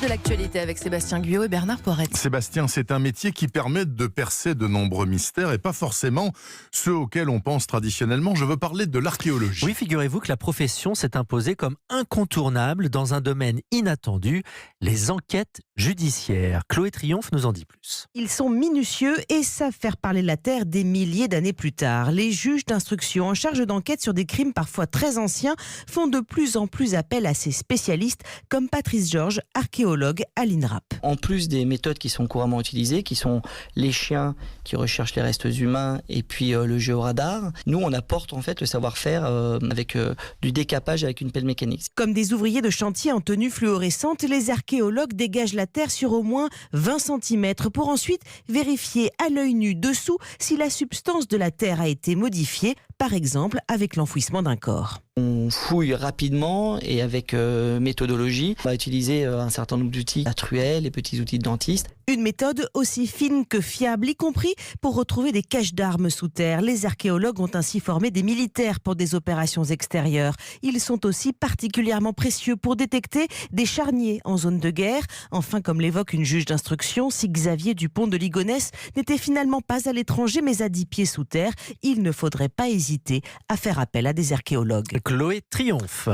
De l'actualité avec Sébastien Guyot et Bernard Poirette. Sébastien, c'est un métier qui permet de percer de nombreux mystères et pas forcément ceux auxquels on pense traditionnellement. Je veux parler de l'archéologie. Oui, figurez-vous que la profession s'est imposée comme incontournable dans un domaine inattendu, les enquêtes judiciaires. Chloé Triomphe nous en dit plus. Ils sont minutieux et savent faire parler la terre des milliers d'années plus tard. Les juges d'instruction en charge d'enquête sur des crimes parfois très anciens font de plus en plus appel à ces spécialistes comme Patrice Georges, archéologue à l'INRAP. En plus des méthodes qui sont couramment utilisées, qui sont les chiens qui recherchent les restes humains et puis le géoradar, nous on apporte en fait le savoir-faire avec du décapage avec une pelle mécanique. Comme des ouvriers de chantier en tenue fluorescente, les archéologues dégagent la terre sur au moins 20 cm pour ensuite vérifier à l'œil nu dessous si la substance de la terre a été modifiée, par exemple avec l'enfouissement d'un corps. On fouille rapidement et avec méthodologie. On va utiliser un certain nombre d'outils, la truelle, les petits outils de dentiste. Une méthode aussi fine que fiable, y compris pour retrouver des caches d'armes sous terre. Les archéologues ont ainsi formé des militaires pour des opérations extérieures. Ils sont aussi particulièrement précieux pour détecter des charniers en zone de guerre. Enfin, comme l'évoque une juge d'instruction, si Xavier Dupont de Ligonnès n'était finalement pas à l'étranger mais à 10 pieds sous terre, il ne faudrait pas hésiter à faire appel à des archéologues. Chloé Triomphe.